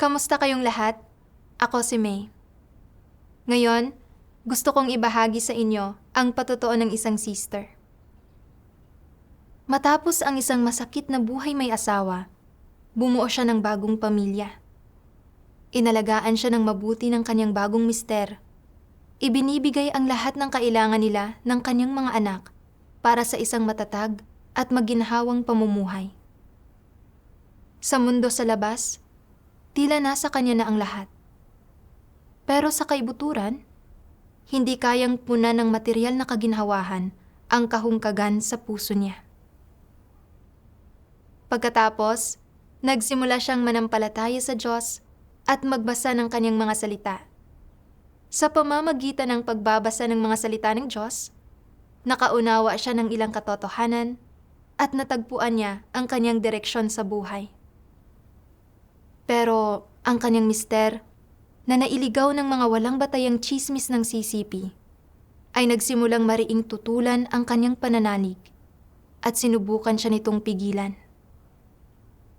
Kamusta kayong lahat? Ako si May. Ngayon, gusto kong ibahagi sa inyo ang patotoo ng isang sister. Matapos ang isang masakit na buhay may asawa, bumuo siya ng bagong pamilya. Inalagaan siya ng mabuti ng kanyang bagong mister. Ibinibigay ang lahat ng kailangan nila ng kanyang mga anak para sa isang matatag at maginhawang pamumuhay. Sa mundo sa labas, tila nasa kanya na ang lahat. Pero sa kaibuturan, hindi kayang punan ng material na kaginhawahan ang kahungkagan sa puso niya. Pagkatapos, nagsimula siyang manampalataya sa Diyos at magbasa ng kanyang mga salita. Sa pamamagitan ng pagbabasa ng mga salita ng Diyos, nakaunawa siya ng ilang katotohanan at natagpuan niya ang kanyang direksyon sa buhay. Pero ang kanyang mister, na nailigaw ng mga walang batayang tsismis ng CCP, ay nagsimulang mariing tutulan ang kanyang pananalig at sinubukan siya nitong pigilan.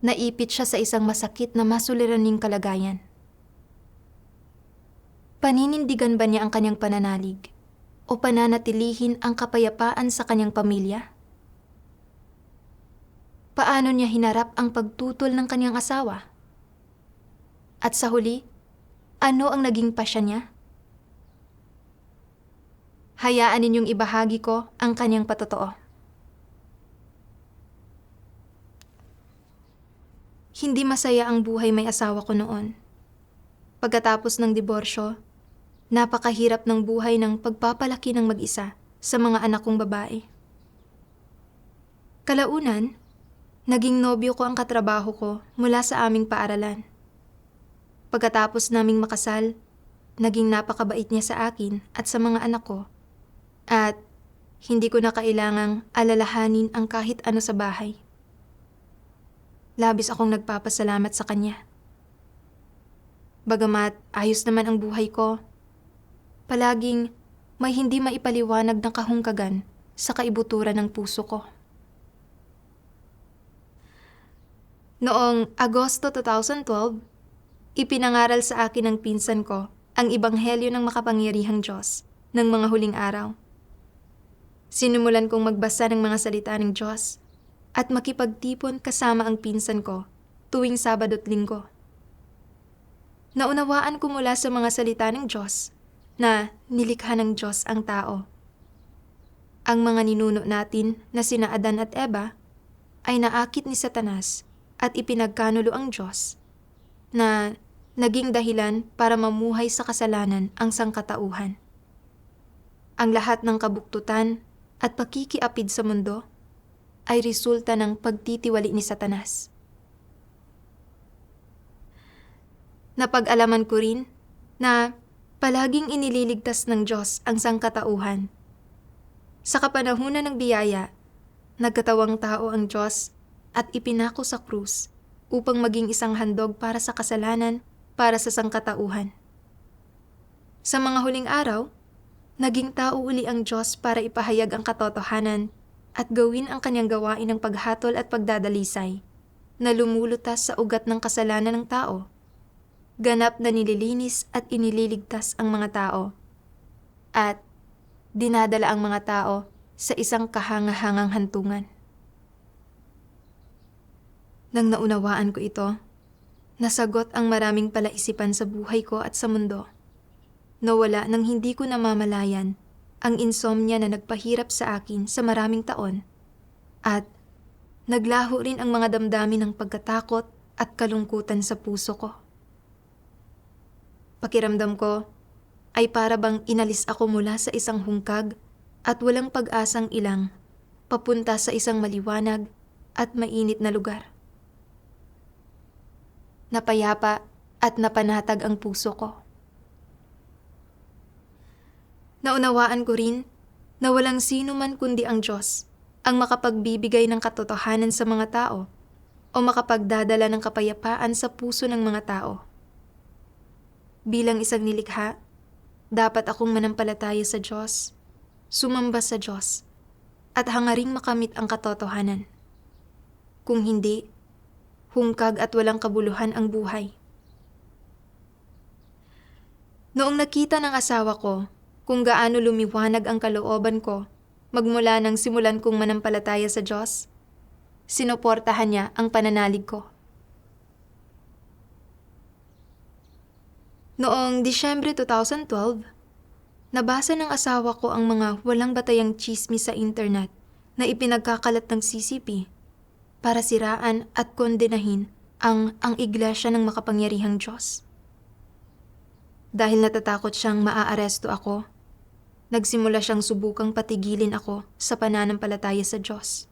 Naipit siya sa isang masakit na masuliraning kalagayan. Paninindigan ba niya ang kanyang pananalig o pananatilihin ang kapayapaan sa kanyang pamilya? Paano niya hinarap ang pagtutol ng kanyang asawa? At sa huli, ano ang naging pasya niya? Hayaan ninyong ibahagi ko ang kanyang patotoo. Hindi masaya ang buhay may asawa ko noon. Pagkatapos ng diborsyo, napakahirap ng buhay ng pagpapalaki ng mag-isa sa mga anak kong babae. Kalaunan, naging nobyo ko ang katrabaho ko mula sa aming paaralan. Pagkatapos naming makasal, naging napakabait niya sa akin at sa mga anak ko. At hindi ko na kailangang alalahanin ang kahit ano sa bahay. Labis akong nagpapasalamat sa kanya. Bagamat ayos naman ang buhay ko, palaging may hindi maipaliwanag na kahungkagan sa kaibuturan ng puso ko. Noong Agosto 2012, ipinangaral sa akin ng pinsan ko ang Ebanghelyo ng makapangyarihang Diyos ng mga huling araw. Sinumulan kong magbasa ng mga salita ng Diyos at makipagtipon kasama ang pinsan ko tuwing Sabado at Linggo. Naunawaan ko mula sa mga salita ng Diyos na nilikha ng Diyos ang tao. Ang mga ninuno natin na sina Adan at Eva ay naakit ni Satanas at ipinagkanulo ang Diyos na naging dahilan para mamuhay sa kasalanan ang sangkatauhan. Ang lahat ng kabuktutan at pakikiapid sa mundo ay resulta ng pagtitiwali ni Satanas. Napag-alaman ko rin na palaging inililigtas ng Diyos ang sangkatauhan. Sa kapanahunan ng biyaya, nagkatawang tao ang Diyos at ipinako sa krus upang maging isang handog para sa kasalanan, para sa sangkatauhan. Sa mga huling araw, naging tao uli ang Diyos para ipahayag ang katotohanan at gawin ang kanyang gawain ng paghatol at pagdadalisay na lumulutas sa ugat ng kasalanan ng tao. Ganap na nililinis at inililigtas ang mga tao at dinadala ang mga tao sa isang kahangahangang hantungan. Nang naunawaan ko ito, nasagot ang maraming palaisipan sa buhay ko at sa mundo. Nawala nang hindi ko namamalayan ang insomnia na nagpahirap sa akin sa maraming taon at naglaho rin ang mga damdamin ng pagkatakot at kalungkutan sa puso ko. Pakiramdam ko ay para bang inalis ako mula sa isang hungkag at walang pag-asang ilang papunta sa isang maliwanag at mainit na lugar. Napayapa at napanatag ang puso ko. Naunawaan ko rin na walang sino man kundi ang Diyos ang makapagbibigay ng katotohanan sa mga tao o makapagdadala ng kapayapaan sa puso ng mga tao. Bilang isang nilikha, dapat akong manampalataya sa Diyos, sumamba sa Diyos, at hangaring makamit ang katotohanan. Kung hindi, hungkag at walang kabuluhan ang buhay. Noong nakita ng asawa ko kung gaano lumiwanag ang kalooban ko magmula nang simulan kong manampalataya sa Diyos, sinuportahan niya ang pananalig ko. Noong Disyembre 2012, nabasa ng asawa ko ang mga walang batayang tsismis sa internet na ipinagkakalat ng CCP para siraan at kondenahin ang iglesia ng makapangyarihang Diyos. Dahil natatakot siyang maaaresto ako, nagsimula siyang subukang patigilin ako sa pananampalataya sa Diyos.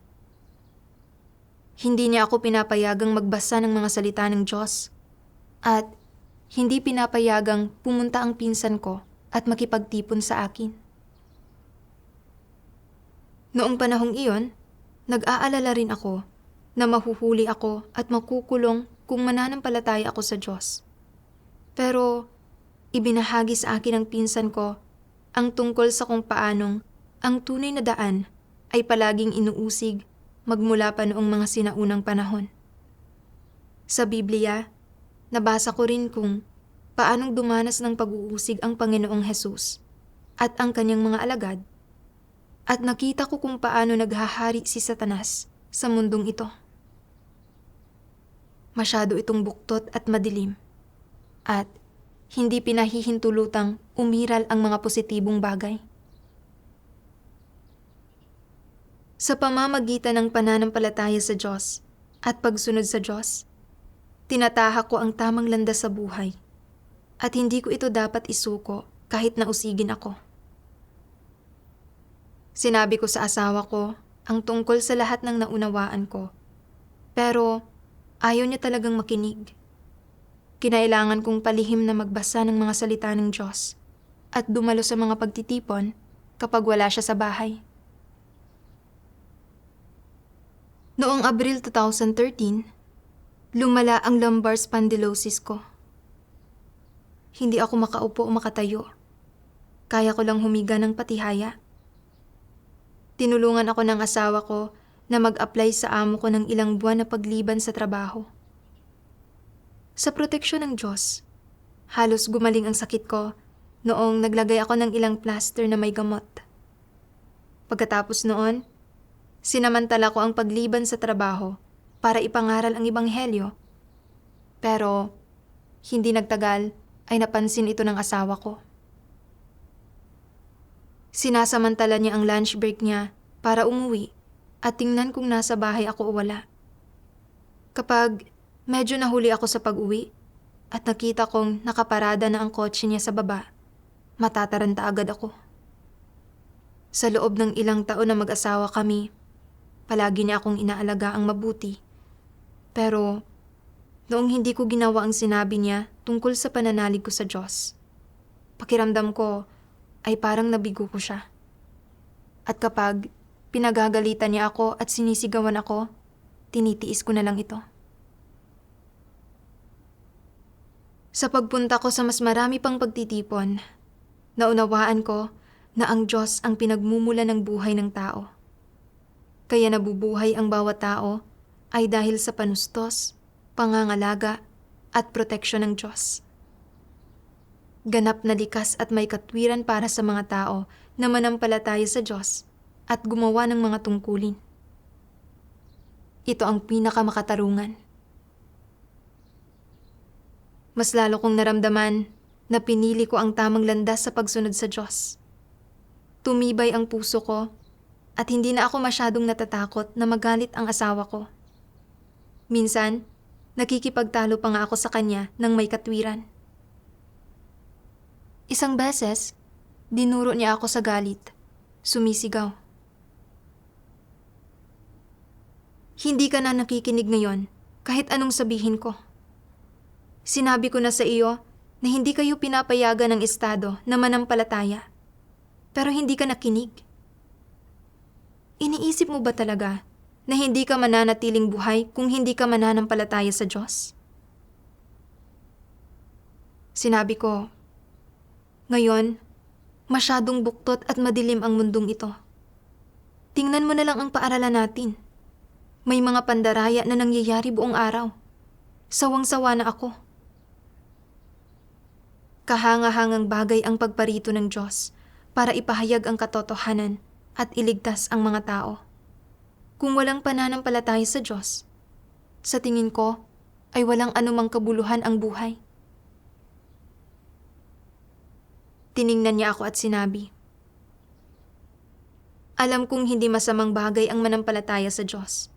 Hindi niya ako pinapayagang magbasa ng mga salita ng Diyos at hindi pinapayagang pumunta ang pinsan ko at makipagtipon sa akin. Noong panahong iyon, nag-aalala rin ako na mahuhuli ako at makukulong kung mananampalataya ako sa Diyos. Pero ibinahagi sa akin ng pinsan ko ang tungkol sa kung paanong ang tunay na daan ay palaging inuusig magmula pa noong mga sinaunang panahon. Sa Biblia, nabasa ko rin kung paanong dumanas ng pag-uusig ang Panginoong Hesus at ang kanyang mga alagad, at nakita ko kung paano naghahari si Satanas sa mundong ito. Masyado itong buktot at madilim, at hindi pinahihintulutang umiral ang mga positibong bagay. Sa pamamagitan ng pananampalataya sa Diyos at pagsunod sa Diyos, tinatahak ko ang tamang landas sa buhay at hindi ko ito dapat isuko kahit na usigin ako. Sinabi ko sa asawa ko ang tungkol sa lahat ng naunawaan ko, pero ayaw niya talagang makinig. Kinailangan kong palihim na magbasa ng mga salita ng Diyos at dumalo sa mga pagtitipon kapag wala siya sa bahay. Noong Abril 2013, lumala ang lumbar spondylosis ko. Hindi ako makaupo o makatayo. Kaya ko lang humiga ng patihaya. Tinulungan ako ng asawa ko na mag-apply sa amo ko ng ilang buwan na pagliban sa trabaho. Sa proteksyon ng Diyos, halos gumaling ang sakit ko noong naglagay ako ng ilang plaster na may gamot. Pagkatapos noon, sinamantala ko ang pagliban sa trabaho para ipangaral ang ebanghelyo. Pero hindi nagtagal ay napansin ito ng asawa ko. Sinasamantala niya ang lunch break niya para umuwi at tingnan kung nasa bahay ako o wala. Kapag medyo nahuli ako sa pag-uwi at nakita kong nakaparada na ang kotse niya sa baba, matataranta agad ako. Sa loob ng ilang taon na mag-asawa kami, palagi niya akong inaalaga ang mabuti. Pero noong hindi ko ginawa ang sinabi niya tungkol sa pananalig ko sa Diyos, pakiramdam ko ay parang nabigo ko siya. At kapag pinagagalitan niya ako at sinisigawan ako, tinitiis ko na lang ito. Sa pagpunta ko sa mas marami pang pagtitipon, naunawaan ko na ang Diyos ang pinagmumula ng buhay ng tao. Kaya nabubuhay ang bawat tao ay dahil sa panustos, pangangalaga at proteksyon ng Diyos. Ganap na likas at may katwiran para sa mga tao na manampalataya sa Diyos at gumawa ng mga tungkulin. Ito ang pinakamakatarungan. Mas lalo kong naramdaman na pinili ko ang tamang landas sa pagsunod sa Diyos. Tumibay ang puso ko at hindi na ako masyadong natatakot na magalit ang asawa ko. Minsan, nakikipagtalo pa nga ako sa kanya ng may katwiran. Isang beses, dinuro niya ako sa galit. Sumisigaw. Hindi ka na nakikinig ngayon kahit anong sabihin ko. Sinabi ko na sa iyo na hindi kayo pinapayagan ng Estado na manampalataya. Pero hindi ka nakinig. Iniisip mo ba talaga na hindi ka mananatiling buhay kung hindi ka mananampalataya sa Diyos? Sinabi ko, ngayon, masyadong buktot at madilim ang mundong ito. Tingnan mo na lang ang paaralan natin. May mga pandaraya na nangyayari buong araw. Sawang-sawa na ako. Kahanga-hangang bagay ang pagparito ng Diyos para ipahayag ang katotohanan at iligtas ang mga tao. Kung walang pananampalataya sa Diyos, sa tingin ko ay walang anumang kabuluhan ang buhay. Tiningnan niya ako at sinabi, "Alam kong hindi masamang bagay ang manampalataya sa Diyos.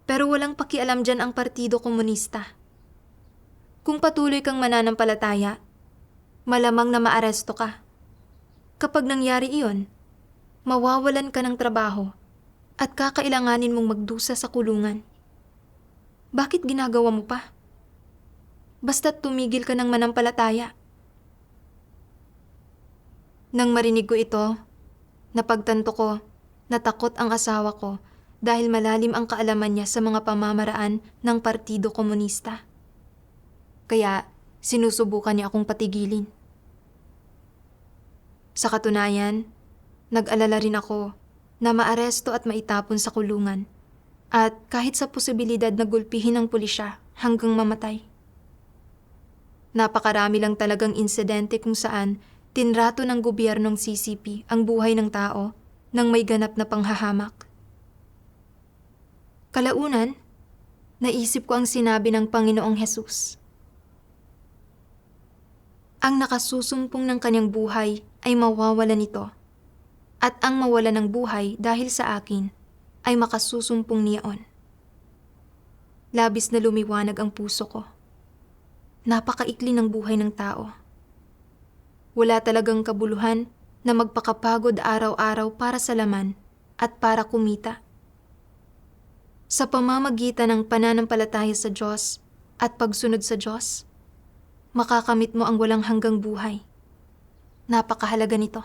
Pero walang pakialam dyan ang Partido Komunista. Kung patuloy kang mananampalataya, malamang na maaresto ka. Kapag nangyari iyon, mawawalan ka ng trabaho at kakailanganin mong magdusa sa kulungan. Bakit ginagawa mo pa? Basta't tumigil ka ng manampalataya." Nang marinig ko ito, napagtanto ko na takot ang asawa ko dahil malalim ang kaalaman niya sa mga pamamaraan ng Partido Komunista. Kaya sinusubukan niya akong patigilin. Sa katunayan, nag-alala rin ako na maaresto at maitapon sa kulungan at kahit sa posibilidad na gulpihin ng pulisya hanggang mamatay. Napakarami lang talagang insidente kung saan tinrato ng gobyernong CCP ang buhay ng tao nang may ganap na panghahamak. Kalaunan, naisip ko ang sinabi ng Panginoong Hesus. Ang nakasusumpong ng kanyang buhay ay mawawalan nito, at ang mawalan ng buhay dahil sa akin ay makasusumpong niyaon. Labis na lumiwanag ang puso ko. Napakaikli ng buhay ng tao. Wala talagang kabuluhan na magpakapagod araw-araw para sa laman at para kumita. Sa pamamagitan ng pananampalataya sa Diyos at pagsunod sa Diyos, makakamit mo ang walang hanggang buhay. Napakahalaga nito.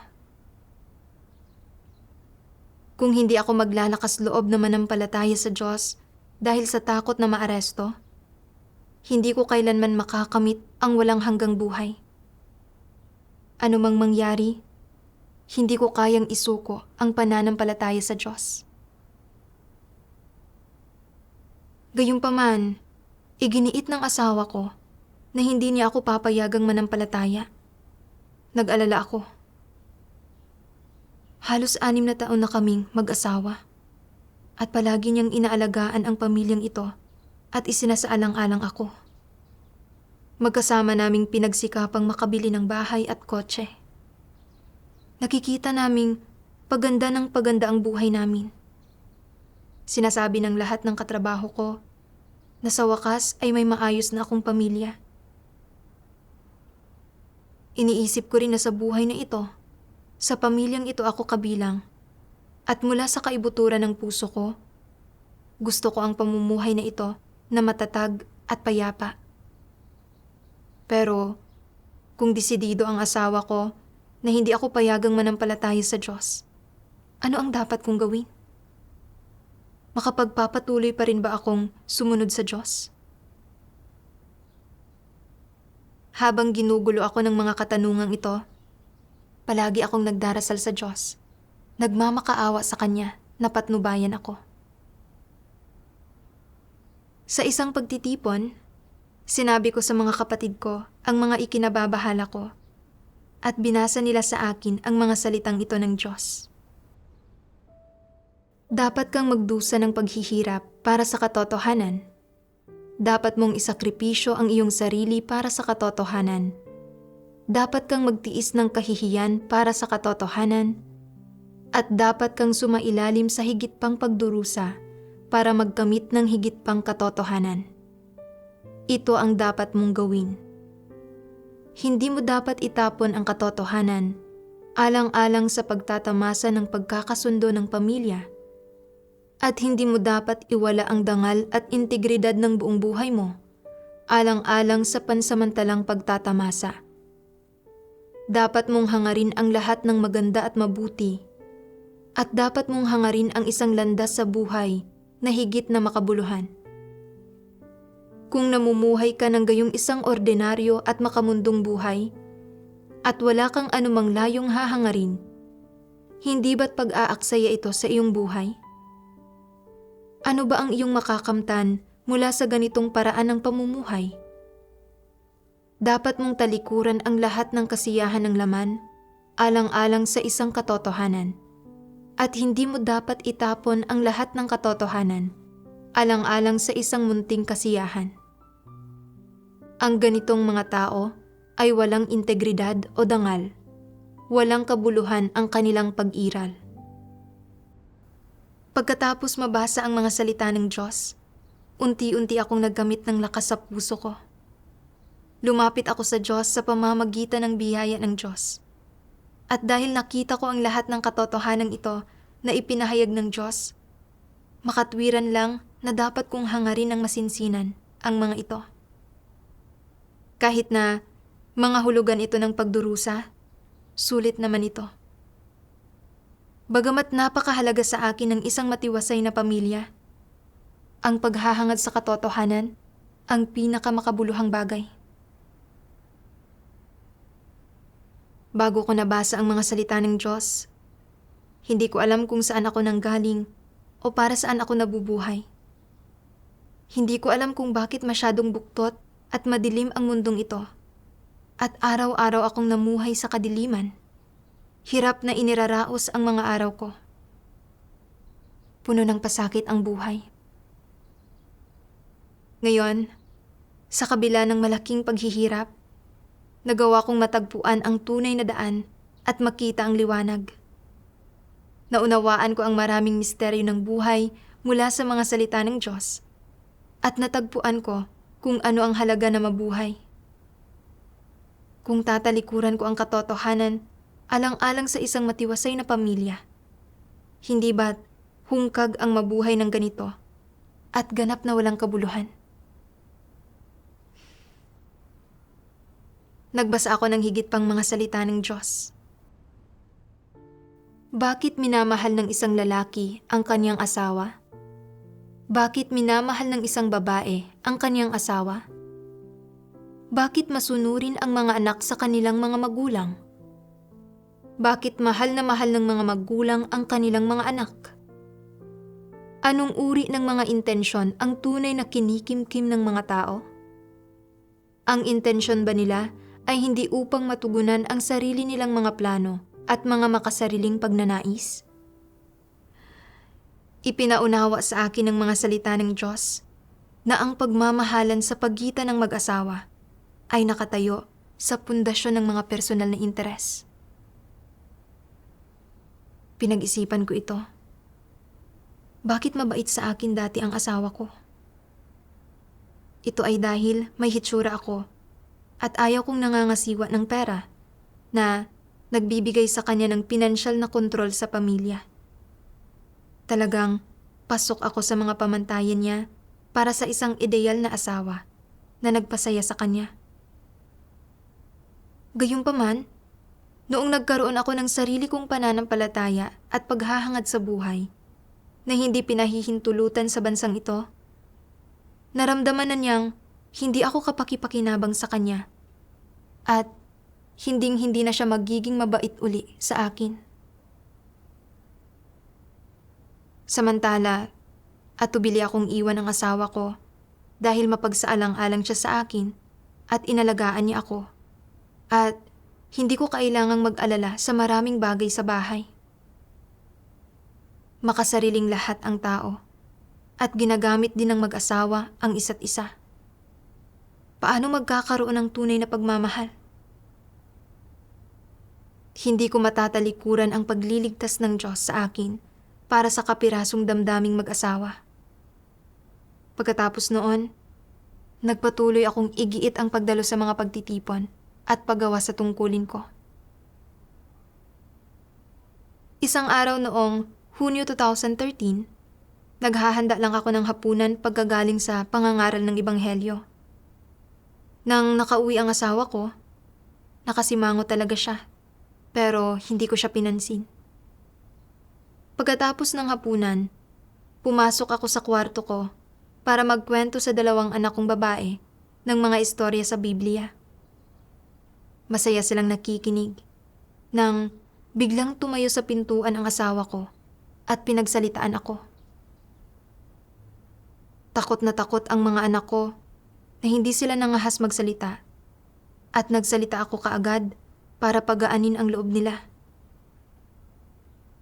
Kung hindi ako maglalakas loob na manampalataya sa Diyos dahil sa takot na maaresto, hindi ko kailanman makakamit ang walang hanggang buhay. Ano mang mangyari, hindi ko kayang isuko ang pananampalataya sa Diyos. Gayunpaman, iginiit ng asawa ko na hindi niya ako papayagang manampalataya. Nag-alala ako. Halos 6 na taon na kaming mag-asawa at palagi niyang inaalagaan ang pamilyang ito at isinasaalang-alang ako. Magkasama naming pinagsikapang makabili ng bahay at kotse. Nakikita naming paganda ng paganda ang buhay namin. Sinasabi ng lahat ng katrabaho ko na sa wakas ay may maayos na akong pamilya. Iniisip ko rin na sa buhay na ito, sa pamilyang ito ako kabilang, at mula sa kaibuturan ng puso ko, gusto ko ang pamumuhay na ito na matatag at payapa. Pero kung desidido ang asawa ko na hindi ako payagang manampalataya sa Diyos, ano ang dapat kong gawin? Makapagpapatuloy pa rin ba akong sumunod sa Diyos? Habang ginugulo ako ng mga katanungang ito, palagi akong nagdarasal sa Diyos, nagmamakaawa sa Kanya na patnubayan ako. Sa isang pagtitipon, sinabi ko sa mga kapatid ko ang mga ikinababahala ko at binasa nila sa akin ang mga salitang ito ng Diyos. Dapat kang magdusa ng paghihirap para sa katotohanan. Dapat mong isakripisyo ang iyong sarili para sa katotohanan. Dapat kang magtiis ng kahihiyan para sa katotohanan. At dapat kang sumailalim sa higit pang pagdurusa para magkamit ng higit pang katotohanan. Ito ang dapat mong gawin. Hindi mo dapat itapon ang katotohanan alang-alang sa pagtatamasa ng pagkakasundo ng pamilya. At hindi mo dapat iwala ang dangal at integridad ng buong buhay mo alang-alang sa pansamantalang pagtatamasa. Dapat mong hangarin ang lahat ng maganda at mabuti. At dapat mong hangarin ang isang landas sa buhay na higit na makabuluhan. Kung namumuhay ka ng gayong isang ordinaryo at makamundong buhay, at wala kang anumang layong hahangarin, hindi ba't pag-aaksaya ito sa iyong buhay? Ano ba ang iyong makakamtan mula sa ganitong paraan ng pamumuhay? dapat mong talikuran ang lahat ng kasiyahan ng laman, alang-alang sa isang katotohanan. At hindi mo dapat itapon ang lahat ng katotohanan, alang-alang sa isang munting kasiyahan. Ang ganitong mga tao ay walang integridad o dangal. Walang kabuluhan ang kanilang pag-iral. Pagkatapos mabasa ang mga salita ng Diyos, unti-unti akong nagkamit ng lakas sa puso ko. Lumapit ako sa Diyos sa pamamagitan ng biyaya ng Diyos. At dahil nakita ko ang lahat ng katotohanan ito na ipinahayag ng Diyos, makatwiran lang na dapat kong hangarin ng masinsinan ang mga ito. Kahit na mga hulugan ito ng pagdurusa, sulit naman ito. Bagamat napakahalaga sa akin ng isang matiwasay na pamilya, ang paghahangad sa katotohanan ang pinakamakabuluhang bagay. Bago ko nabasa ang mga salita ng Diyos, hindi ko alam kung saan ako nanggaling o para saan ako nabubuhay. Hindi ko alam kung bakit masyadong buktot at madilim ang mundong ito, at araw-araw akong namuhay sa kadiliman. Hirap na iniraraos ang mga araw ko. Puno ng pasakit ang buhay. Ngayon, sa kabila ng malaking paghihirap, nagawa kong matagpuan ang tunay na daan at makita ang liwanag. Naunawaan ko ang maraming misteryo ng buhay mula sa mga salita ng Diyos at natagpuan ko kung ano ang halaga na mabuhay. Kung tatalikuran ko ang katotohanan alang-alang sa isang matiwasay na pamilya, hindi ba't hungkag ang mabuhay ng ganito at ganap na walang kabuluhan? Nagbasa ako ng higit pang mga salita ng Diyos. Bakit minamahal ng isang lalaki ang kanyang asawa? Bakit minamahal ng isang babae ang kanyang asawa? Bakit masunurin ang mga anak sa kanilang mga magulang? Bakit mahal na mahal ng mga magulang ang kanilang mga anak? Anong uri ng mga intensyon ang tunay na kinikimkim ng mga tao? Ang intensyon ba nila ay hindi upang matugunan ang sarili nilang mga plano at mga makasariling pagnanais? Ipinaunawa sa akin ng mga salita ng Diyos na ang pagmamahalan sa pagitan ng mag-asawa ay nakatayo sa pundasyon ng mga personal na interes. Pinag-isipan ko ito. Bakit mabait sa akin dati ang asawa ko? Ito ay dahil may hitsura ako at ayaw kong nangangasiwa ng pera na nagbibigay sa kanya ng pinansyal na kontrol sa pamilya. Talagang pasok ako sa mga pamantayan niya para sa isang ideal na asawa na nagpasaya sa kanya. Gayunpaman, noong nagkaroon ako ng sarili kong pananampalataya at paghahangad sa buhay na hindi pinahihintulutan sa bansang ito, naramdaman na niyang hindi ako kapaki-pakinabang sa kanya at hinding-hindi na siya magiging mabait uli sa akin. Samantala, atubili akong iwan ang asawa ko dahil mapagsaalang-alang siya sa akin at inalagaan niya ako at hindi ko kailangang mag-alala sa maraming bagay sa bahay. Makasariling lahat ang tao at ginagamit din ng mag-asawa ang isa't isa. Paano magkakaroon ng tunay na pagmamahal? Hindi ko matatalikuran ang pagliligtas ng Diyos sa akin para sa kapirasong damdaming mag-asawa. Pagkatapos noon, nagpatuloy akong igiit ang pagdalo sa mga pagtitipon at paggawa sa tungkulin ko. Isang araw noong Hunyo 2013, naghahanda lang ako ng hapunan pagkagaling sa pangangaral ng Ebanghelyo. Nang nakauwi ang asawa ko, nakasimango talaga siya, pero hindi ko siya pinansin. Pagkatapos ng hapunan, pumasok ako sa kwarto ko para magkwento sa dalawang anak kong babae ng mga istorya sa Biblia. Masaya silang nakikinig nang biglang tumayo sa pintuan ang asawa ko at pinagsalitaan ako. Takot na takot ang mga anak ko na hindi sila nangahas magsalita at nagsalita ako kaagad para pagaanin ang loob nila.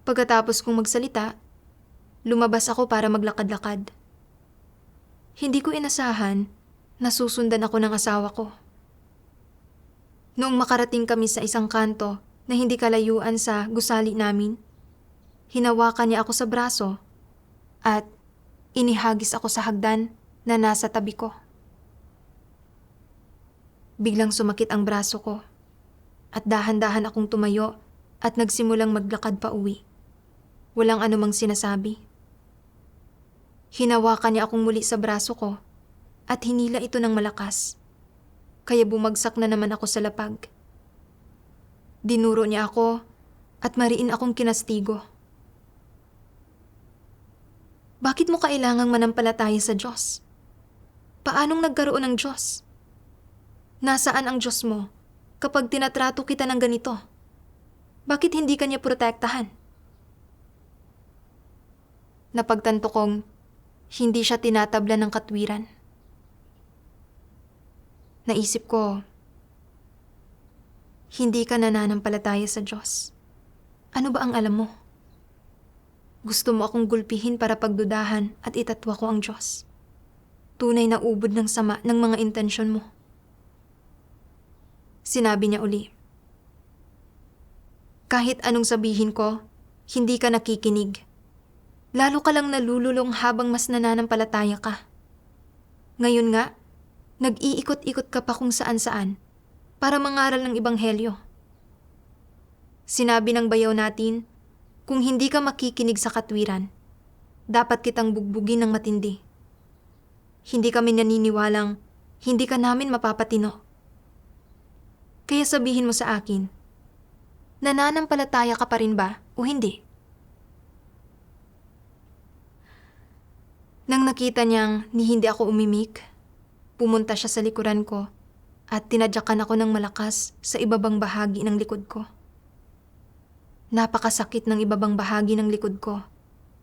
Pagkatapos kong magsalita, lumabas ako para maglakad-lakad. Hindi ko inasahan na susundan ako ng asawa ko. Noong makarating kami sa isang kanto na hindi kalayuan sa gusali namin, hinawakan niya ako sa braso at inihagis ako sa hagdan na nasa tabi ko. Biglang sumakit ang braso ko at dahan-dahan akong tumayo at nagsimulang maglakad pa uwi. Walang anumang sinasabi. Hinawakan niya akong muli sa braso ko at hinila ito ng malakas. Kaya bumagsak na naman ako sa lapag. Dinuro niya ako at mariin akong kinastigo. Bakit mo kailangang manampalataya sa Diyos? Paanong nagkaroon ng Diyos? Nasaan ang Diyos mo kapag tinatrato kita ng ganito? Bakit hindi ka niya protektahan? Napagtanto kong hindi siya tinatabla ng katwiran. Naisip ko, hindi ka nananampalataya sa Diyos. Ano ba ang alam mo? Gusto mo akong gulpihin para pagdudahan at itatwa ko ang Diyos. Tunay na ubod ng sama ng mga intensyon mo. Sinabi niya uli, kahit anong sabihin ko, hindi ka nakikinig. Lalo ka lang nalululong habang mas nananampalataya ka. Ngayon nga, nag-iikot-ikot ka pa kung saan-saan para mangaral ng ebanghelyo. Sinabi ng bayaw natin, kung hindi ka makikinig sa katwiran, dapat kitang bugbugin ng matindi. Hindi kami naniniwalang hindi ka namin mapapatino. Kaya sabihin mo sa akin, nananampalataya ka pa rin ba o hindi? Nang nakita niyang ni hindi ako umimik, pumunta siya sa likuran ko at tinadyakan ako ng malakas sa ibabang bahagi ng likod ko. Napakasakit ng ibabang bahagi ng likod ko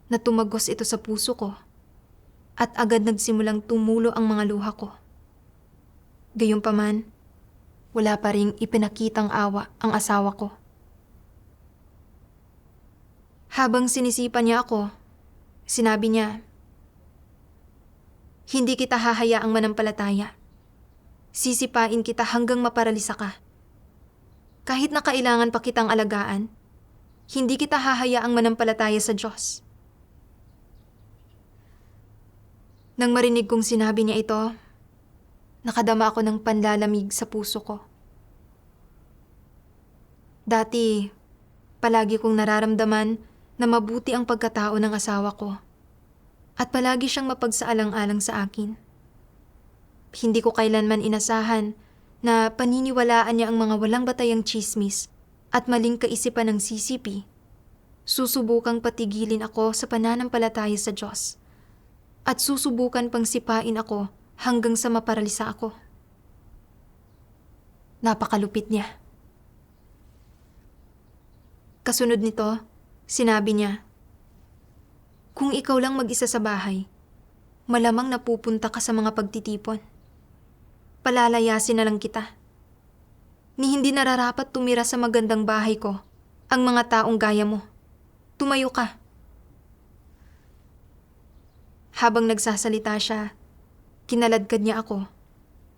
na tumagos ito sa puso ko at agad nagsimulang tumulo ang mga luha ko. Gayunpaman, wala pa ring ipinakitang awa ang asawa ko. Habang sinisipan niya ako, sinabi niya, hindi kita hahayaang manampalataya. Sisipain kita hanggang maparalisa ka. Kahit na kailangan pa kitang alagaan, hindi kita hahayaang manampalataya sa Diyos. Nang marinig kong sinabi niya ito, nakadama ako ng panlalamig sa puso ko. Dati, palagi kong nararamdaman na mabuti ang pagkatao ng asawa ko at palagi siyang mapagsaalang-alang sa akin. Hindi ko kailanman inasahan na paniniwalaan niya ang mga walang batayang tsismis at maling kaisipan ng CCP. Susubukang patigilin ako sa pananampalataya sa Diyos at susubukan pang sipain ako hanggang sa maparalisa ako. Napakalupit niya. Kasunod nito, sinabi niya, kung ikaw lang mag-isa sa bahay, malamang napupunta ka sa mga pagtitipon. Palalayasin na lang kita. Ni hindi nararapat tumira sa magandang bahay ko ang mga taong gaya mo. Tumayo ka. Habang nagsasalita siya, kinaladkad niya ako,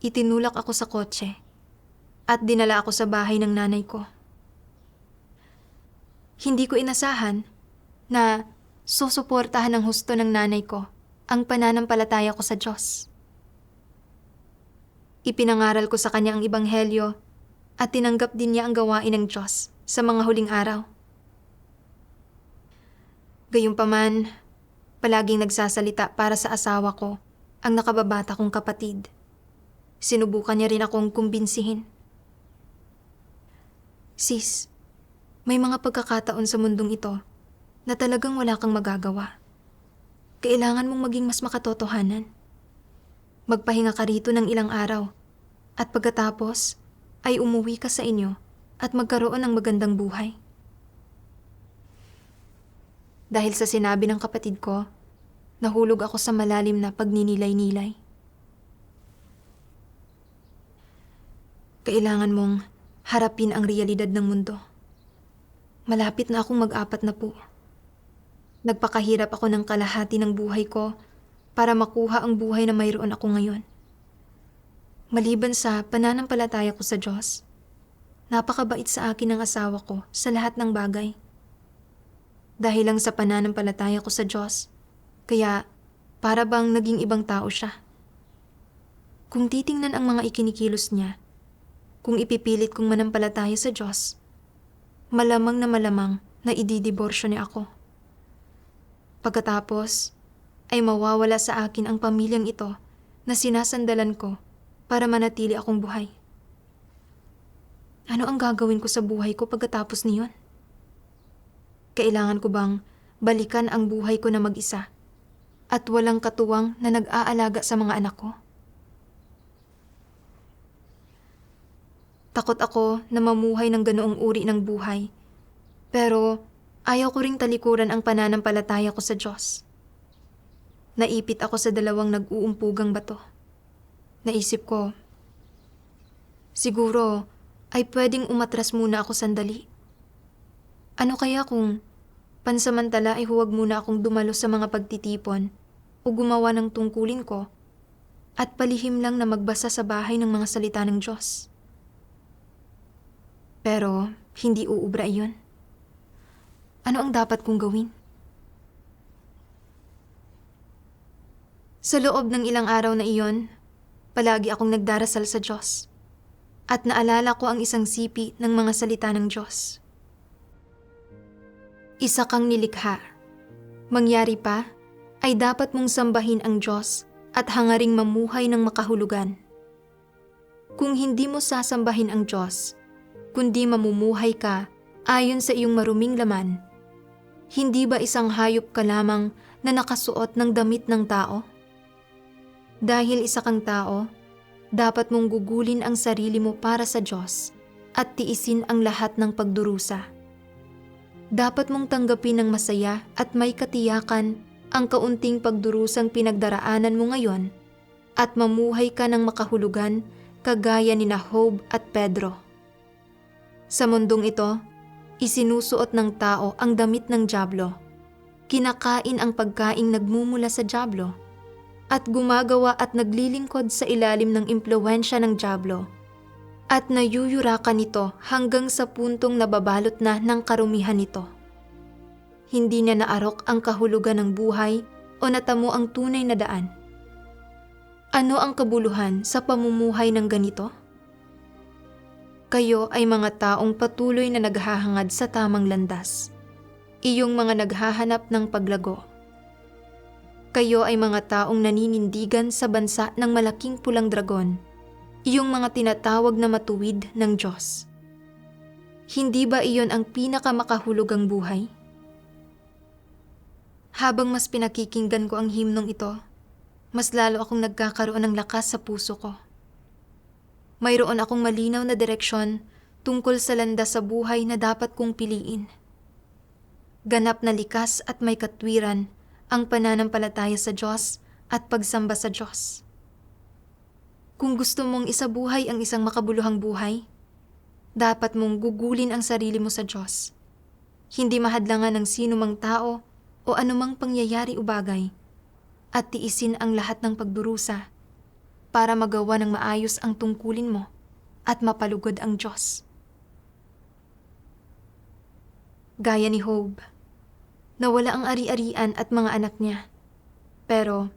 itinulak ako sa kotse, at dinala ako sa bahay ng nanay ko. Hindi ko inasahan na susuportahan ng husto ng nanay ko ang pananampalataya ko sa Diyos. Ipinangaral ko sa kanya ang ebanghelyo at tinanggap din niya ang gawain ng Diyos sa mga huling araw. Gayunpaman, palaging nagsasalita para sa asawa ko ang nakababata kong kapatid. Sinubukan niya rin akong kumbinsihin. Sis, may mga pagkakataon sa mundong ito na talagang wala kang magagawa. Kailangan mong maging mas makatotohanan. Magpahinga ka rito ng ilang araw at pagkatapos ay umuwi ka sa inyo at magkaroon ng magandang buhay. Dahil sa sinabi ng kapatid ko, nahulog ako sa malalim na pagninilay-nilay. Kailangan mong harapin ang realidad ng mundo. Malapit na akong mag-apat na po. Nagpakahirap ako ng kalahati ng buhay ko para makuha ang buhay na mayroon ako ngayon. Maliban sa pananampalataya ko sa Diyos, napakabait sa akin ng asawa ko sa lahat ng bagay. Dahil lang sa pananampalataya ko sa Diyos, kaya para bang naging ibang tao siya. Kung titingnan ang mga ikinikilos niya, kung ipipilit kong manampalataya sa Diyos, malamang na ididiborsyo niya ako. Pagkatapos, ay mawawala sa akin ang pamilyang ito na sinasandalan ko para manatili akong buhay. Ano ang gagawin ko sa buhay ko pagkatapos niyon? Kailangan ko bang balikan ang buhay ko na mag-isa at walang katuwang na nag-aalaga sa mga anak ko? Takot ako na mamuhay ng ganoong uri ng buhay, pero ayaw ko ring talikuran ang pananampalataya ko sa Diyos. Naipit ako sa dalawang nag-uumpugang bato. Naisip ko, siguro ay pwedeng umatras muna ako sandali. Ano kaya kung pansamantala ay huwag muna akong dumalo sa mga pagtitipon o gumawa ng tungkulin ko at palihim lang na magbasa sa bahay ng mga salita ng Diyos? Pero hindi uubra iyon. Ano ang dapat kong gawin? Sa loob ng ilang araw na iyon, palagi akong nagdarasal sa Diyos at naalala ko ang isang sipi ng mga salita ng Diyos. Isa kang nilikha. Mangyari pa, ay dapat mong sambahin ang Diyos at hangaring mamuhay ng makahulugan. Kung hindi mo sasambahin ang Diyos, kundi mamumuhay ka ayon sa iyong maruming laman, hindi ba isang hayop ka lamang na nakasuot ng damit ng tao? Dahil isa kang tao, dapat mong gugulin ang sarili mo para sa Diyos at tiisin ang lahat ng pagdurusa. Dapat mong tanggapin ng masaya at may katiyakan ang kaunting pagdurusang pinagdaraanan mo ngayon at mamuhay ka ng makahulugan kagaya ni Job at Pedro. Sa mundong ito, isinusuot ng tao ang damit ng dyablo, kinakain ang pagkaing nagmumula sa dyablo, at gumagawa at naglilingkod sa ilalim ng impluwensya ng dyablo, at nayuyurakan nito hanggang sa puntong nababalot na ng karumihan nito. Hindi niya naarok ang kahulugan ng buhay o natamo ang tunay na daan. Ano ang kabuluhan sa pamumuhay ng ganito? Kayo ay mga taong patuloy na naghahangad sa tamang landas. Iyong mga naghahanap ng paglago. Kayo ay mga taong naninindigan sa bansa ng malaking pulang dragon. Iyong mga tinatawag na matuwid ng Diyos. Hindi ba iyon ang pinakamakahulugang buhay? Habang mas pinakikinggan ko ang himnong ito, mas lalo akong nagkakaroon ng lakas sa puso ko. Mayroon akong malinaw na direksyon tungkol sa landas sa buhay na dapat kong piliin. Ganap na likas at may katwiran ang pananampalataya sa Diyos at pagsamba sa Diyos. Kung gusto mong isabuhay ang isang makabuluhang buhay, dapat mong gugulin ang sarili mo sa Diyos. Hindi mahadlangan ng sino mang tao o anumang pangyayari o bagay, at tiisin ang lahat ng pagdurusa para magawa ng maayos ang tungkulin mo at mapalugod ang Diyos. Gaya ni Job, nawala ang ari-arian at mga anak niya, pero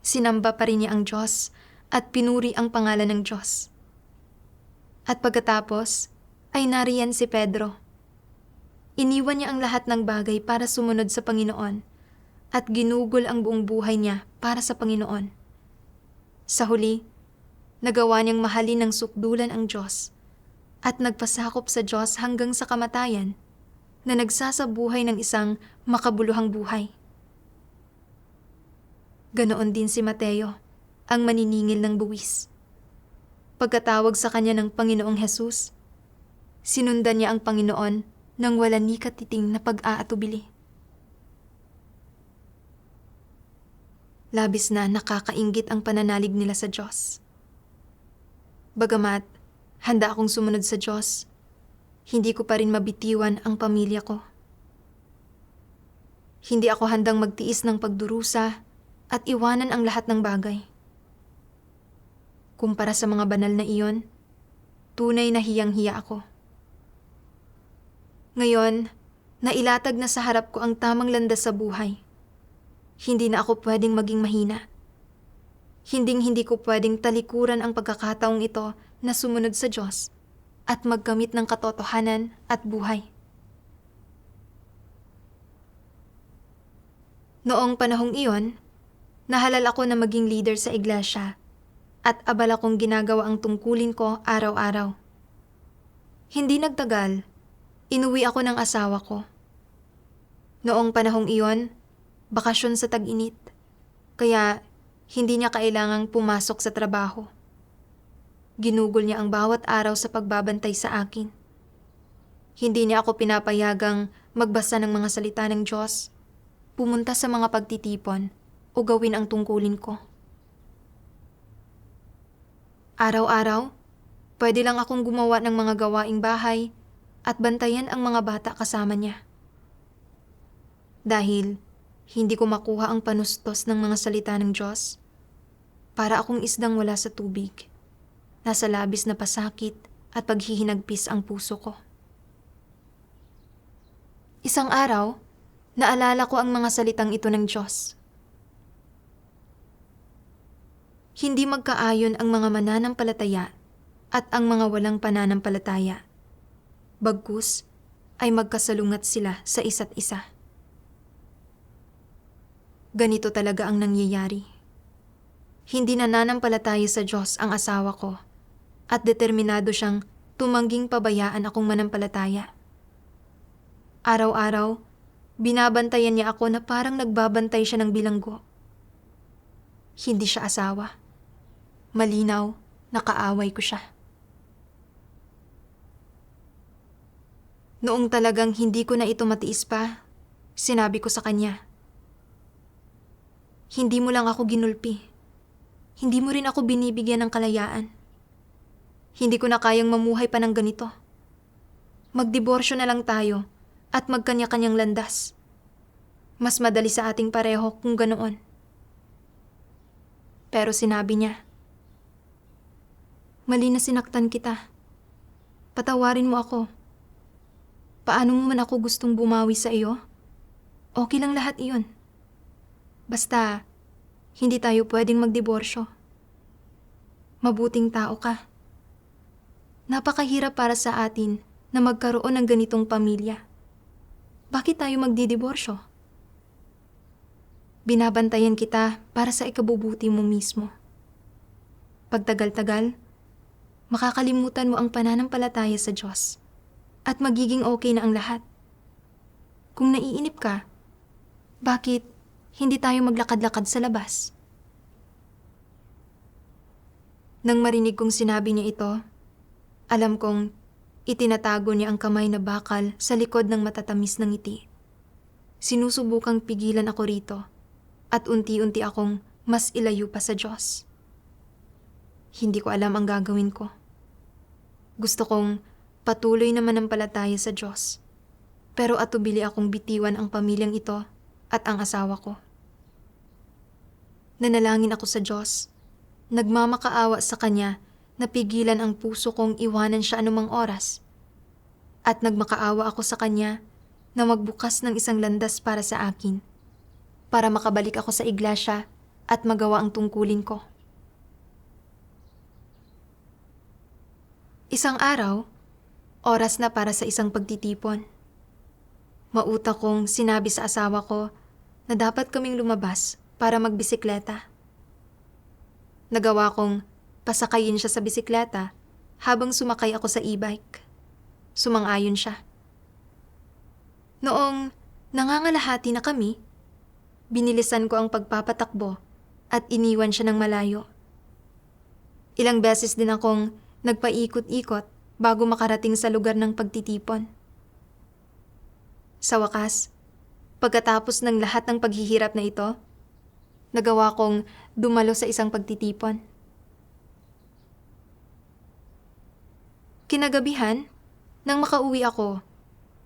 sinamba pa rin niya ang Diyos at pinuri ang pangalan ng Diyos. At pagkatapos ay nariyan si Pedro. Iniwan niya ang lahat ng bagay para sumunod sa Panginoon at ginugol ang buong buhay niya para sa Panginoon. Sa huli, nagawa niyang mahalin ng sukdulan ang Diyos at nagpasakop sa Diyos hanggang sa kamatayan na nagsasabuhay ng isang makabuluhang buhay. Ganoon din si Mateo, ang maniningil ng buwis. Pagkatawag sa kanya ng Panginoong Hesus, sinundan niya ang Panginoon nang wala ni katiting na pag-aatubili. Labis na nakakainggit ang pananalig nila sa Diyos. Bagamat Handa akong sumunod sa Diyos. Hindi ko pa rin mabitiwan ang pamilya ko. Hindi ako handang magtiis ng pagdurusa at iwanan ang lahat ng bagay. Kumpara sa mga banal na iyon, tunay na hiyang-hiya ako. Ngayon, nailatag na sa harap ko ang tamang landas sa buhay. Hindi na ako pwedeng maging mahina. Hinding-hindi ko pwedeng talikuran ang pagkakataong ito na sumunod sa Diyos at magkamit ng katotohanan at buhay. Noong panahong iyon, nahalal ako na maging leader sa iglesia at abala kong ginagawa ang tungkulin ko araw-araw. Hindi nagtagal, inuwi ako ng asawa ko. Noong panahong iyon, bakasyon sa tag-init, kaya hindi niya kailangang pumasok sa trabaho. Ginugol niya ang bawat araw sa pagbabantay sa akin. Hindi niya ako pinapayagang magbasa ng mga salita ng Diyos, pumunta sa mga pagtitipon o gawin ang tungkulin ko. Araw-araw, pwede lang akong gumawa ng mga gawaing bahay at bantayan ang mga bata kasama niya. Dahil hindi ko makuha ang panustos ng mga salita ng Diyos, para akong isdang wala sa tubig. Nasa labis na pasakit at paghihinagpis ang puso ko. Isang araw, naalala ko ang mga salitang ito ng Diyos. Hindi magkaayon ang mga mananampalataya at ang mga walang pananampalataya. Bagkus ay magkasalungat sila sa isa't isa. Ganito talaga ang nangyayari. Hindi nananampalataya sa Diyos ang asawa ko at determinado siyang tumangging pabayaan akong manampalataya. Araw-araw, binabantayan niya ako na parang nagbabantay siya ng bilanggo. Hindi siya asawa. Malinaw, nakaaway ko siya. Noong talagang hindi ko na ito matiis pa, sinabi ko sa kanya, "Hindi mo lang ako ginulpi. Hindi mo rin ako binibigyan ng kalayaan. Hindi ko na kayang mamuhay pa ng ganito. Magdiborsyo na lang tayo at magkanya-kanyang landas. Mas madali sa ating pareho kung ganoon." Pero sinabi niya, "Mali na sinaktan kita. Patawarin mo ako. Paano mo man ako gustong bumawi sa iyo? Okay lang lahat iyon. Basta, hindi tayo pwedeng magdiborsyo. Mabuting tao ka. Napakahirap para sa atin na magkaroon ng ganitong pamilya. Bakit tayo magdidiborsyo? Binabantayan kita para sa ikabubuti mo mismo. Pagtagal-tagal, makakalimutan mo ang pananampalataya sa Diyos at magiging okay na ang lahat. Kung naiinip ka, bakit hindi tayo maglakad-lakad sa labas?" Nang marinig kong sinabi niya ito, alam kong itinatago niya ang kamay na bakal sa likod ng matatamis na ngiti. Sinusubukang pigilan ako rito at unti-unti akong mas ilayo pa sa Diyos. Hindi ko alam ang gagawin ko. Gusto kong patuloy na manampalataya sa Diyos, pero atubili akong bitiwan ang pamilyang ito at ang asawa ko. Nanalangin ako sa Diyos. Nagmamakaawa sa Kanya na pigilan ang puso kong iwanan siya anumang oras. At nagmakaawa ako sa Kanya na magbukas ng isang landas para sa akin, para makabalik ako sa iglesia at magawa ang tungkulin ko. Isang araw, oras na para sa isang pagtitipon. Mautak kong sinabi sa asawa ko na dapat kaming lumabas para magbisikleta. Nagawa kong pasakayin siya sa bisikleta habang sumakay ako sa e-bike. Sumang-ayon siya. Noong nangangalahati na kami, binilisan ko ang pagpapatakbo at iniwan siya ng malayo. Ilang beses din akong nagpaikot-ikot bago makarating sa lugar ng pagtitipon. Sa wakas, pagkatapos ng lahat ng paghihirap na ito, nagawa kong dumalo sa isang pagtitipon. Kinagabihan, nang makauwi ako,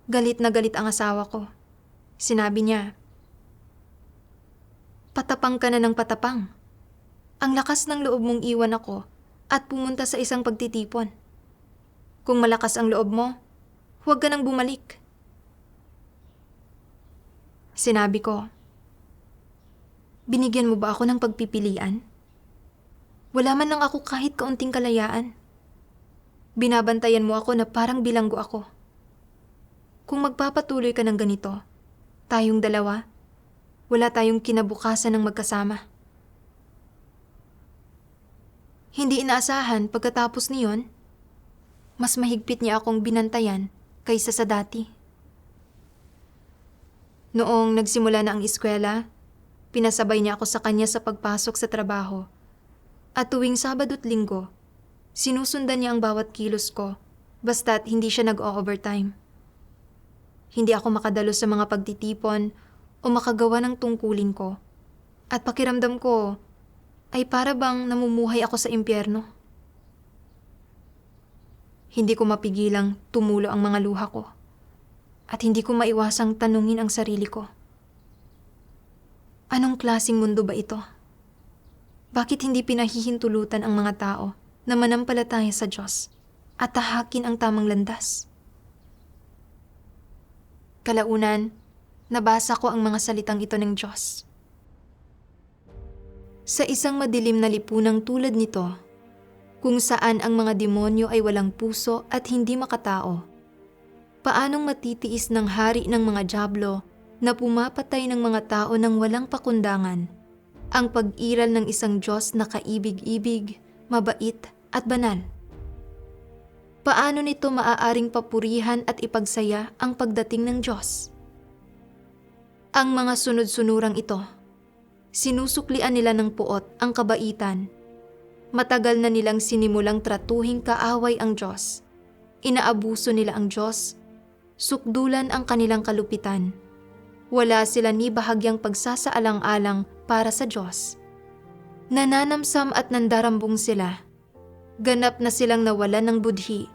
galit na galit ang asawa ko. Sinabi niya, "Patapang ka na ng patapang. Ang lakas ng loob mong iwan ako at pumunta sa isang pagtitipon. Kung malakas ang loob mo, huwag ka nang bumalik." Sinabi ko, "Binigyan mo ba ako ng pagpipilian? Wala man lang ako kahit kaunting kalayaan. Binabantayan mo ako na parang bilanggo ako. Kung magpapatuloy ka ng ganito, tayong dalawa, wala tayong kinabukasan ng magkasama." Hindi inaasahan pagkatapos niyon, mas mahigpit niya akong binantayan kaysa sa dati. Noong nagsimula na ang eskwela, pinasabay niya ako sa kanya sa pagpasok sa trabaho. At tuwing Sabado't Linggo, sinusundan niya ang bawat kilos ko basta't hindi siya nag-o-overtime. Hindi ako makadalo sa mga pagtitipon o makagawa ng tungkulin ko. At pakiramdam ko ay para bang namumuhay ako sa impyerno. Hindi ko mapigilang tumulo ang mga luha ko. At hindi ko maiwasang tanungin ang sarili ko. Anong klaseng mundo ba ito? Bakit hindi pinahihintulutan ang mga tao na manampalataya sa Diyos at tahakin ang tamang landas? Kalaunan, nabasa ko ang mga salitang ito ng Diyos. Sa isang madilim na lipunang tulad nito, kung saan ang mga demonyo ay walang puso at hindi makatao, paanong matitiis ng hari ng mga dyablo na pumapatay ng mga tao ng walang pakundangan ang pag-iral ng isang Diyos na kaibig-ibig, mabait at banal? Paano nito maaaring papurihan at ipagsaya ang pagdating ng Diyos? Ang mga sunod-sunurang ito, sinusuklian nila ng puot ang kabaitan. Matagal na nilang sinimulang tratuhing kaaway ang Diyos. Inaabuso nila ang Diyos, sukdulan ang kanilang kalupitan. Wala sila ni bahagyang pagsasaalang-alang para sa Diyos. Nananamsam at nandarambong sila. Ganap na silang nawalan ng budhi.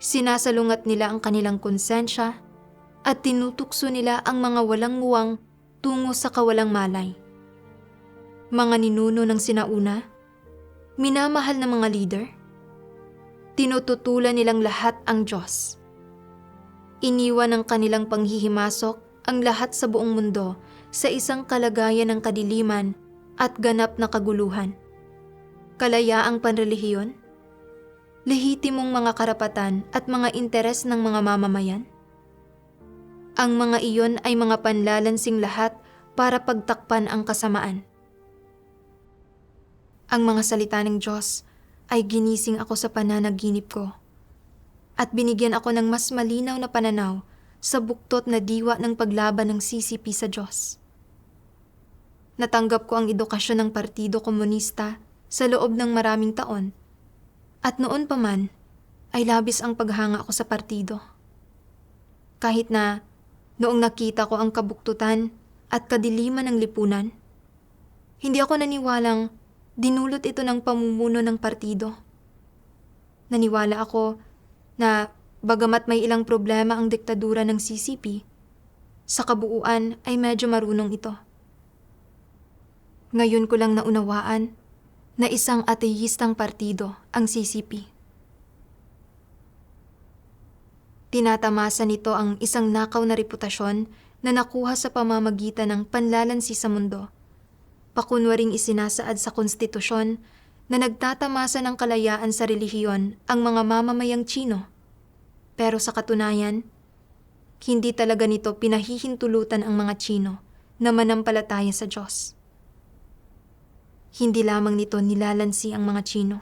Sinasalungat nila ang kanilang konsensya at tinutukso nila ang mga walang muwang tungo sa kawalang malay. Mga ninuno ng sinauna, minamahal na mga leader, tinututulan nilang lahat ang Diyos. Iniwan ng kanilang panghihimasok ang lahat sa buong mundo sa isang kalagayan ng kadiliman at ganap na kaguluhan. Kalayaang panrelihiyon, lehitimong mga karapatan at mga interes ng mga mamamayan. Ang mga iyon ay mga panlalansing lahat para pagtakpan ang kasamaan. Ang mga salita ng Diyos ay ginising ako sa pananaginip ko at binigyan ako ng mas malinaw na pananaw sa buktot na diwa ng paglaban ng CCP sa Diyos. Natanggap ko ang edukasyon ng Partido Komunista sa loob ng maraming taon at noon pa man ay labis ang paghanga ko sa partido. Kahit na noong nakita ko ang kabuktutan at kadiliman ng lipunan, hindi ako naniwalang dinulot ito ng pamumuno ng partido. Naniwala ako na bagamat may ilang problema ang diktadura ng CCP, sa kabuuan ay medyo marunong ito. Ngayon ko lang naunawaan na isang ateistang partido ang CCP. Tinatamasa nito ang isang nakaw na reputasyon na nakuha sa pamamagitan ng panlalansi sa mundo. Pakunwaring isinasaad sa konstitusyon na nagtatamasa ng kalayaan sa relihiyon ang mga mamamayang Tsino. Pero sa katunayan, hindi talaga nito pinahihintulutan ang mga Tsino na manampalataya sa Diyos. Hindi lamang nito nilalansi ang mga Tsino.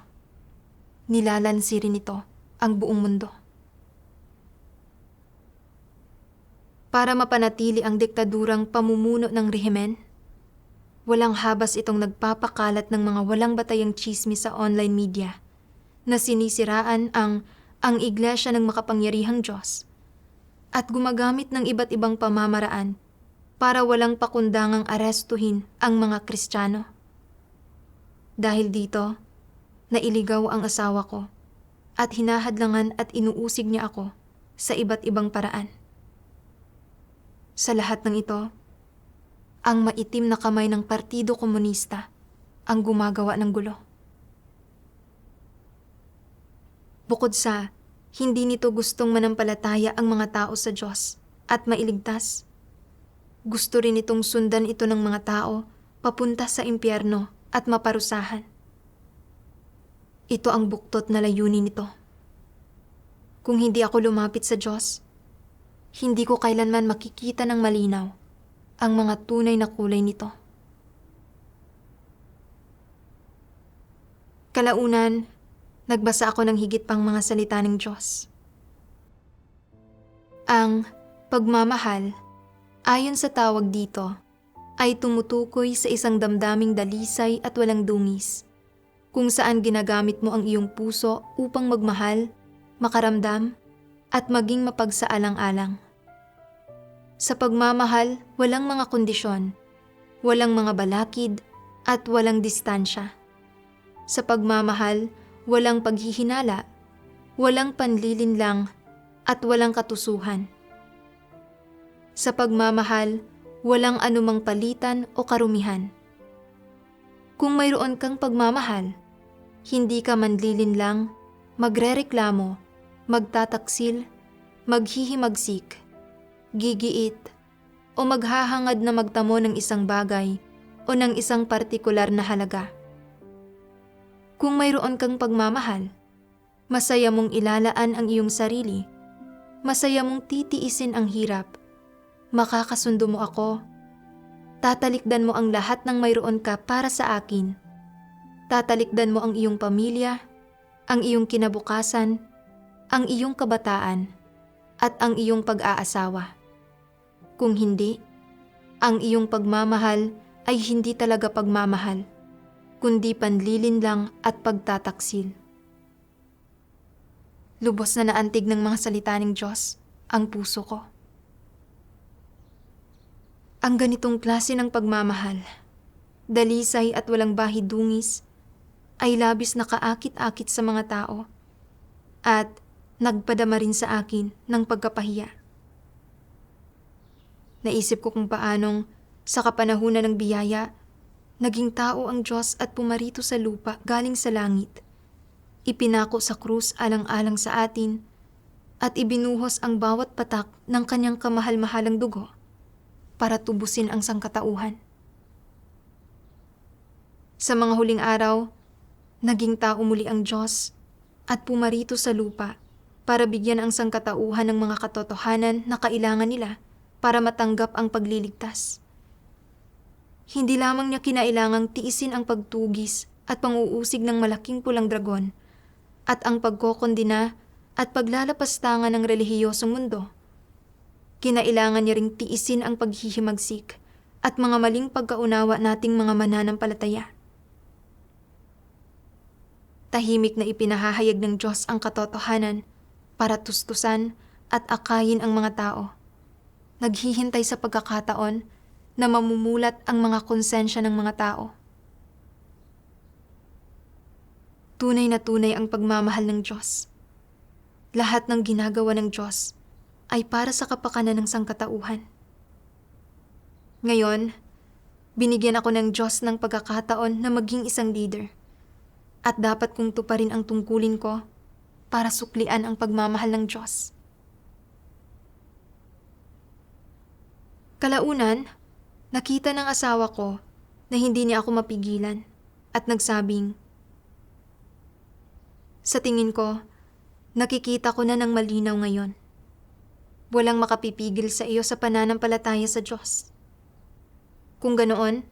Nilalansi rin nito ang buong mundo. Para mapanatili ang diktadurang pamumuno ng rehimen, walang habas itong nagpapakalat ng mga walang batayang tsismis sa online media na sinisiraan ang iglesia ng makapangyarihang Diyos at gumagamit ng iba't ibang pamamaraan para walang pakundangang arestuhin ang mga Kristiyano. Dahil dito, nailigaw ang asawa ko at hinahadlangan at inuusig niya ako sa iba't ibang paraan. Sa lahat ng ito, ang maitim na kamay ng Partido Komunista ang gumagawa ng gulo. Bukod sa hindi nito gustong manampalataya ang mga tao sa Diyos at mailigtas, gusto rin itong sundan ito ng mga tao papunta sa impyerno at maparusahan. Ito ang buktot na layunin nito. Kung hindi ako lumapit sa Diyos, hindi ko kailanman makikita ng malinaw ang mga tunay na kulay nito. Kalaunan, nagbasa ako ng higit pang mga salita ng Diyos. Ang pagmamahal, ayon sa tawag dito, ay tumutukoy sa isang damdaming dalisay at walang dungis, kung saan ginagamit mo ang iyong puso upang magmahal, makaramdam, at maging mapagsaalang-alang. Sa pagmamahal, walang mga kondisyon, walang mga balakid, at walang distansya. Sa pagmamahal, walang paghihinala, walang panlilinlang, at walang katusuhan. Sa pagmamahal, walang anumang palitan o karumihan. Kung mayroon kang pagmamahal, hindi ka manlilinlang, magrereklamo, magtataksil, maghihimagsik, gigiit, o maghahangad na magtamo ng isang bagay o ng isang partikular na halaga. Kung mayroon kang pagmamahal, masaya mong ilalaan ang iyong sarili, masaya mong titiisin ang hirap, makakasundo mo ako, tatalikdan mo ang lahat ng mayroon ka para sa akin, tatalikdan mo ang iyong pamilya, ang iyong kinabukasan, ang iyong kabataan, at ang iyong pag-aasawa. Kung hindi, ang iyong pagmamahal ay hindi talaga pagmamahal, kundi panlilinlang at pagtataksil. Lubos na naantig ng mga salita ng Diyos ang puso ko. Ang ganitong klase ng pagmamahal, dalisay at walang bahidungis, ay labis na kaakit-akit sa mga tao at nagpadama rin sa akin ng pagkapahiya. Naisip ko kung paanong sa kapanahunan ng biyaya, naging tao ang Diyos at pumarito sa lupa galing sa langit. Ipinako sa krus alang-alang sa atin at ibinuhos ang bawat patak ng kanyang kamahal-mahalang dugo para tubusin ang sangkatauhan. Sa mga huling araw, naging tao muli ang Diyos at pumarito sa lupa para bigyan ang sangkatauhan ng mga katotohanan na kailangan nila para matanggap ang pagliligtas. Hindi lamang niya kinailangang tiisin ang pagtugis at panguusig ng malaking pulang dragon at ang pagkokondina at paglalapastangan ng relihiyosong mundo. Kinailangan niya ring tiisin ang paghihimagsik at mga maling pagkaunawa nating mga mananampalataya. Tahimik na ipinahahayag ng Diyos ang katotohanan para tustusan at akayin ang mga tao. Naghihintay sa pagkakataon na mamumulat ang mga konsensya ng mga tao. Tunay na tunay ang pagmamahal ng Diyos. Lahat ng ginagawa ng Diyos ay para sa kapakanan ng sangkatauhan. Ngayon, binigyan ako ng Diyos ng pagkakataon na maging isang leader at dapat kong tuparin ang tungkulin ko para suklian ang pagmamahal ng Diyos. Kalaunan, nakita ng asawa ko na hindi niya ako mapigilan at nagsabing, "Sa tingin ko, nakikita ko na ng malinaw ngayon. Walang makapipigil sa iyo sa pananampalataya sa Diyos. Kung ganoon,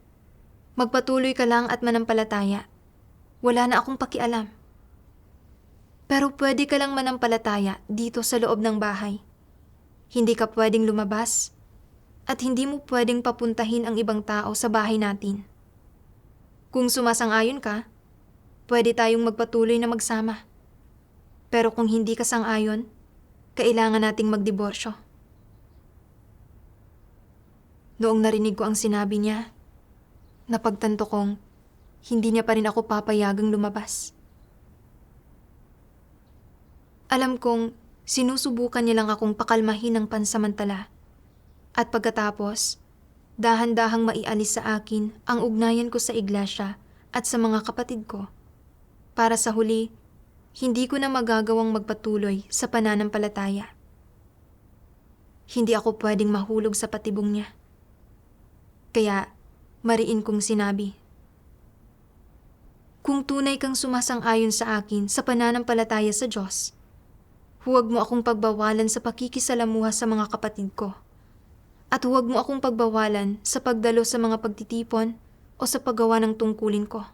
magpatuloy ka lang at manampalataya. Wala na akong pakialam. Pero pwede ka lang manampalataya dito sa loob ng bahay. Hindi ka pwedeng lumabas at hindi mo pwedeng papuntahin ang ibang tao sa bahay natin. Kung sumasang-ayon ka, pwede tayong magpatuloy na magsama. Pero kung hindi ka sang-ayon, kailangan nating magdiborsyo." Noong narinig ko ang sinabi niya, napagtanto kong hindi niya pa rin ako papayagang lumabas. Alam kong sinusubukan niya lang akong pakalmahin ng pansamantala. At pagkatapos, dahan-dahang maialis sa akin ang ugnayan ko sa iglesia at sa mga kapatid ko. Para sa huli, hindi ko na magagawang magpatuloy sa pananampalataya. Hindi ako pwedeng mahulog sa patibong niya. Kaya, mariin kong sinabi, kung tunay kang sumasang-ayon sa akin sa pananampalataya sa Diyos, huwag mo akong pagbawalan sa pakikisalamuha sa mga kapatid ko. At huwag mo akong pagbawalan sa pagdalo sa mga pagtitipon o sa paggawa ng tungkulin ko.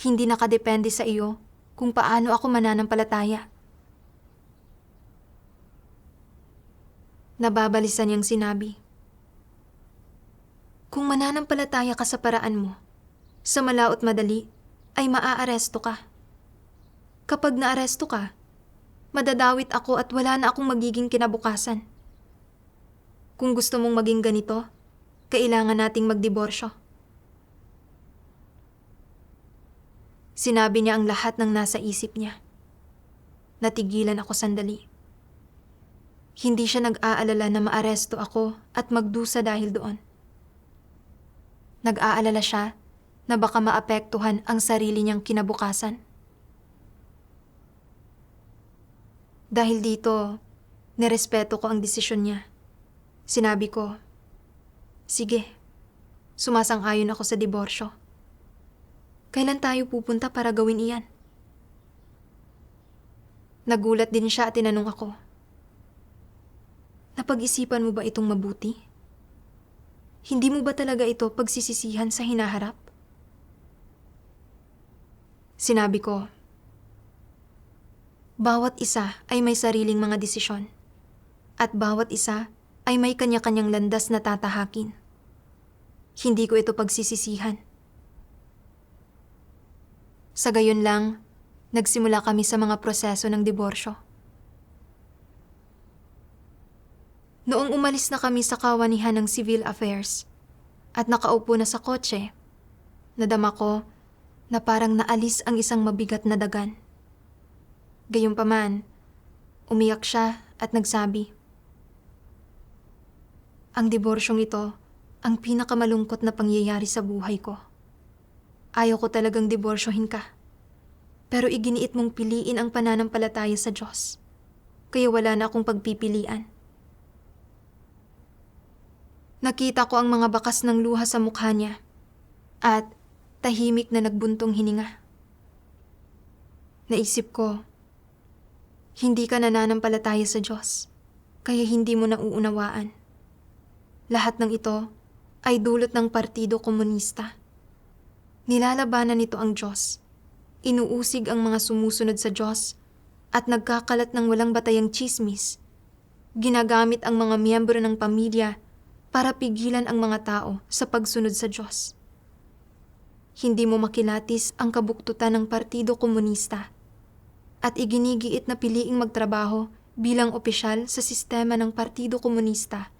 Hindi nakadepende sa iyo kung paano ako mananampalataya. Nababalisan niyang sinabi, kung mananampalataya ka sa paraan mo, sa malaot madali ay maaaresto ka. Kapag naaresto ka, madadawit ako at wala na akong magiging kinabukasan. Kung gusto mong maging ganito, kailangan nating magdiborsyo. Sinabi niya ang lahat ng nasa isip niya. Natigilan ako sandali. Hindi siya nag-aalala na maaresto ako at magdusa dahil doon. Nag-aalala siya na baka maapektuhan ang sarili niyang kinabukasan. Dahil dito, nirespeto ko ang desisyon niya. Sinabi ko, sige, sumasang-ayon ako sa diborsyo. Kailan tayo pupunta para gawin iyan? Nagulat din siya at tinanong ako, napag-isipan mo ba itong mabuti? Hindi mo ba talaga ito pagsisisihan sa hinaharap? Sinabi ko, bawat isa ay may sariling mga desisyon. At bawat isa ay may kanya-kanyang landas na tatahakin. Hindi ko ito pagsisisihan. Sa gayon lang, nagsimula kami sa mga proseso ng diborsyo. Noong umalis na kami sa kawanihan ng civil affairs at nakaupo na sa kotse, nadama ko na parang naalis ang isang mabigat na dagan. Gayunpaman, umiyak siya at nagsabi, ang diborsyong ito ang pinakamalungkot na pangyayari sa buhay ko. Ayaw ko talagang diborsyohin ka, pero iginiit mong piliin ang pananampalataya sa Diyos, kaya wala na akong pagpipilian. Nakita ko ang mga bakas ng luha sa mukha niya at tahimik na nagbuntong hininga. Naisip ko, hindi ka nananampalataya sa Diyos, kaya hindi mo nauunawaan. Lahat ng ito ay dulot ng Partido Komunista. Nilalabanan nito ang Diyos, inuusig ang mga sumusunod sa Diyos at nagkakalat ng walang batayang tsismis. Ginagamit ang mga miyembro ng pamilya para pigilan ang mga tao sa pagsunod sa Diyos. Hindi mo makilatis ang kabuktutan ng Partido Komunista at iginigiit na piliing magtrabaho bilang opisyal sa sistema ng Partido Komunista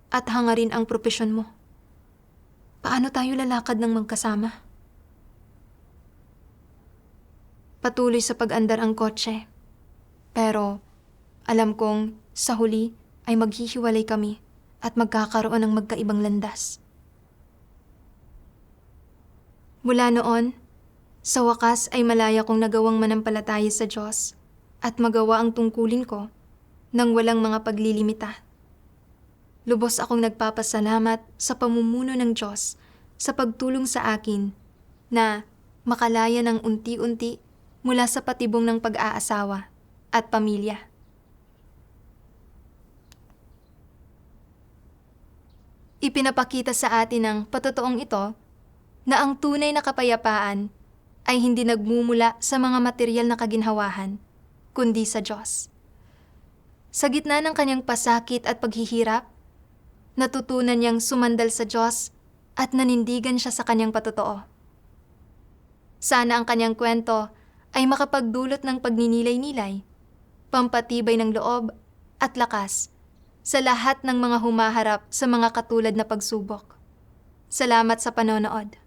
at hangarin ang propesyon mo. Paano tayo lalakad ng magkasama? Patuloy sa pag-andar ang kotse, pero alam kong sa huli ay maghihiwalay kami at magkakaroon ng magkaibang landas. Mula noon, sa wakas ay malaya kong nagawang manampalataya sa Diyos at magawa ang tungkulin ko nang walang mga paglilimita. Lubos akong nagpapasalamat sa pamumuno ng Diyos sa pagtulong sa akin na makalaya ng unti-unti mula sa patibong ng pag-aasawa at pamilya. Ipinapakita sa atin ng patotoong ito na ang tunay na kapayapaan ay hindi nagmumula sa mga material na kaginhawahan, kundi sa Diyos. Sa gitna ng kanyang pasakit at paghihirap, natutunan niyang sumandal sa Diyos at nanindigan siya sa kanyang patotoo. Sana ang kanyang kwento ay makapagdulot ng pagninilay-nilay, pampatibay ng loob at lakas sa lahat ng mga humaharap sa mga katulad na pagsubok. Salamat sa panonood.